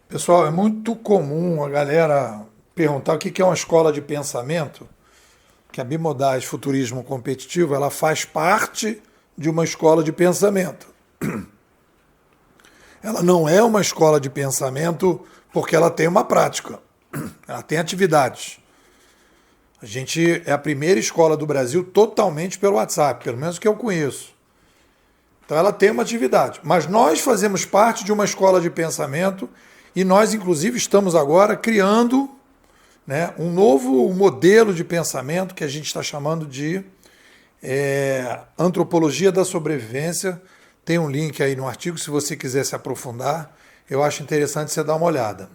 Pessoal, é muito comum a galera perguntar o que é uma escola de pensamento, que a Bimodais Futurismo Competitivo ela faz parte de uma escola de pensamento. Ela não é uma escola de pensamento porque ela tem uma prática, ela tem atividades. A gente é a primeira escola do Brasil totalmente pelo WhatsApp, pelo menos que eu conheço. Então ela tem uma atividade. Mas nós fazemos parte de uma escola de pensamento e nós, inclusive, estamos agora criando, né, um novo modelo de pensamento que a gente está chamando de antropologia da sobrevivência. Tem um link aí no artigo, se você quiser se aprofundar. Eu acho interessante você dar uma olhada,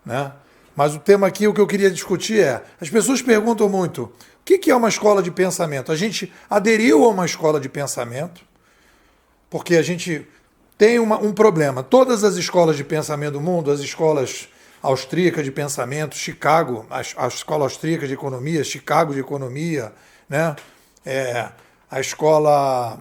né? Mas o tema aqui, o que eu queria discutir é, as pessoas perguntam muito, o que é uma escola de pensamento? A gente aderiu a uma escola de pensamento, porque a gente tem um problema. Todas as escolas de pensamento do mundo, as escolas austríacas de pensamento, Chicago, a escola austríaca de economia, Chicago de economia, né? A escola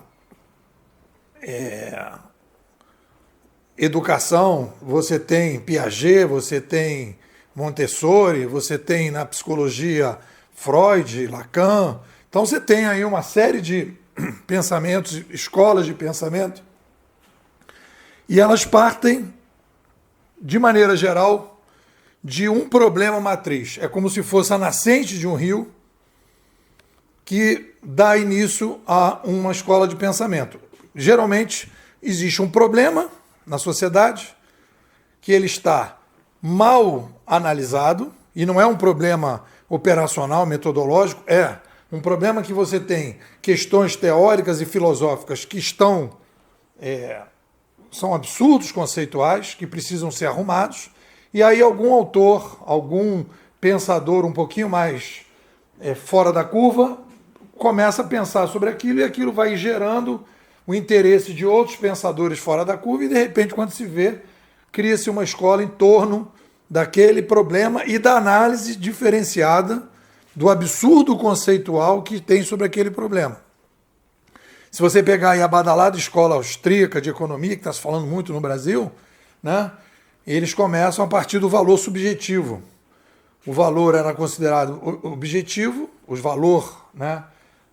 educação, você tem Piaget, você tem Montessori, você tem na psicologia Freud, Lacan. Então você tem aí uma série de pensamentos, escolas de pensamento, e elas partem, de maneira geral, de um problema matriz. É como se fosse a nascente de um rio que dá início a uma escola de pensamento. Geralmente existe um problema na sociedade que ele está mal analisado, e não é um problema operacional, metodológico, é um problema que você tem questões teóricas e filosóficas que são absurdos conceituais, que precisam ser arrumados, e aí algum autor, algum pensador um pouquinho mais fora da curva, começa a pensar sobre aquilo, e aquilo vai gerando o interesse de outros pensadores fora da curva, e de repente, quando se vê, cria-se uma escola em torno daquele problema e da análise diferenciada do absurdo conceitual que tem sobre aquele problema. Se você pegar aí a badalada escola austríaca de economia, que está se falando muito no Brasil, né, eles começam a partir do valor subjetivo. O valor era considerado objetivo, né,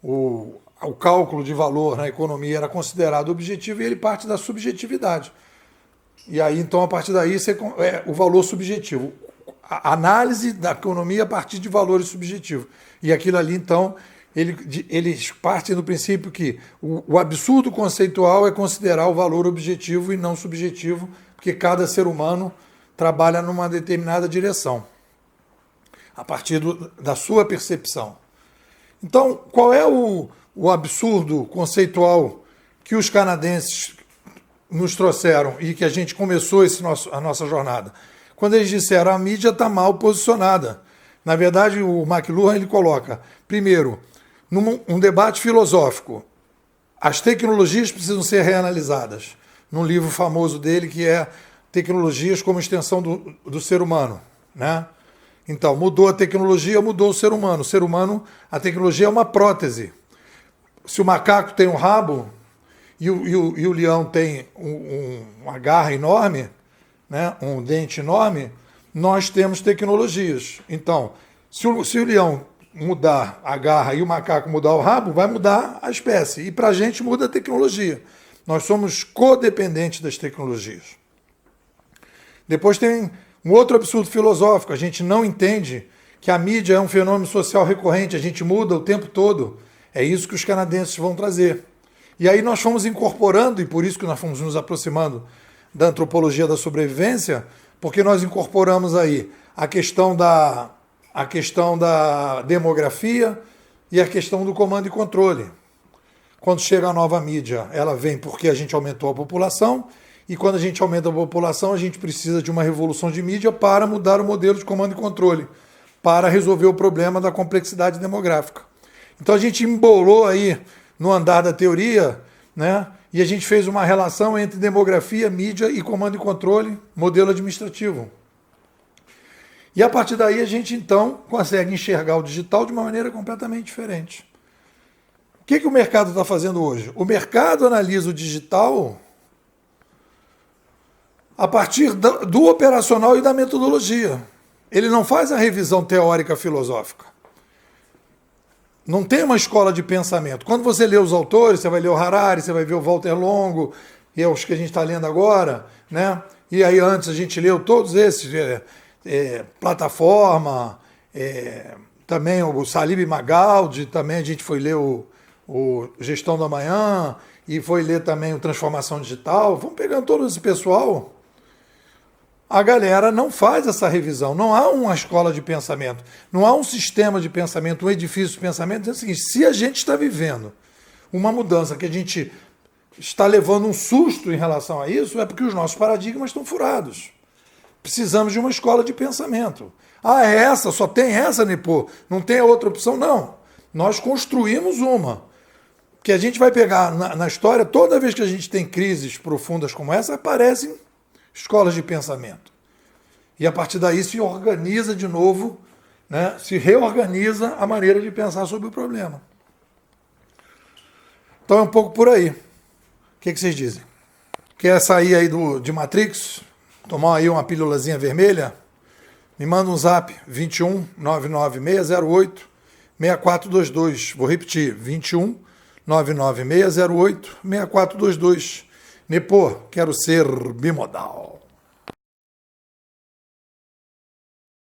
o cálculo de valor na economia era considerado objetivo e ele parte da subjetividade. E aí, então, a partir daí, o valor subjetivo. A análise da economia a partir de valores subjetivos. E aquilo ali, então, eles partem do princípio que o absurdo conceitual é considerar o valor objetivo e não subjetivo, porque cada ser humano trabalha numa determinada direção, a partir da sua percepção. Então, qual é o absurdo conceitual que os canadenses nos trouxeram e que a gente começou a nossa jornada? Quando eles disseram a mídia está mal posicionada. Na verdade, o McLuhan ele coloca, primeiro, num debate filosófico, as tecnologias precisam ser reanalisadas. Num livro famoso dele que é Tecnologias como Extensão do Ser Humano, né? Então, mudou a tecnologia, mudou o ser humano. O ser humano, a tecnologia é uma prótese. Se o macaco tem um rabo e o leão tem uma garra enorme, né, um dente enorme, nós temos tecnologias. Então, se o leão mudar a garra e o macaco mudar o rabo, vai mudar a espécie. E para a gente muda a tecnologia. Nós somos codependentes das tecnologias. Depois tem um outro absurdo filosófico. A gente não entende que a mídia é um fenômeno social recorrente. A gente muda o tempo todo. É isso que os canadenses vão trazer. E aí nós fomos incorporando, e por isso que nós fomos nos aproximando da antropologia da sobrevivência, porque nós incorporamos aí a questão da demografia e a questão do comando e controle. Quando chega a nova mídia, ela vem porque a gente aumentou a população, e quando a gente aumenta a população, a gente precisa de uma revolução de mídia para mudar o modelo de comando e controle, para resolver o problema da complexidade demográfica. Então a gente embolou aí no andar da teoria, né? E a gente fez uma relação entre demografia, mídia e comando e controle, modelo administrativo. E a partir daí a gente então consegue enxergar o digital de uma maneira completamente diferente. O que o mercado está fazendo hoje? O mercado analisa o digital a partir do operacional e da metodologia. Ele não faz a revisão teórica filosófica. Não tem uma escola de pensamento. Quando você lê os autores, você vai ler o Harari, você vai ver o Walter Longo, e é os que a gente está lendo agora, né? E aí antes a gente leu todos esses, Plataforma, também o Salib Magaldi, também a gente foi ler o Gestão do Amanhã, e foi ler também o Transformação Digital. Vamos pegando todo esse pessoal. A galera não faz essa revisão, não há uma escola de pensamento, não há um sistema de pensamento, um edifício de pensamento. É o seguinte, se a gente está vivendo uma mudança que a gente está levando um susto em relação a isso, é porque os nossos paradigmas estão furados. Precisamos de uma escola de pensamento. Ah, é essa? Só tem essa, Nipô? Não tem outra opção? Não. Nós construímos uma. Que a gente vai pegar na história, toda vez que a gente tem crises profundas como essa, aparecem escolas de pensamento. E a partir daí se organiza de novo, né, se reorganiza a maneira de pensar sobre o problema. Então é um pouco por aí. O que vocês dizem? Quer sair aí de Matrix? Tomar aí uma pílulazinha vermelha? Me manda um zap, 21 99608 6422. Vou repetir, 21 99608 6422. Nipô, quero ser bimodal.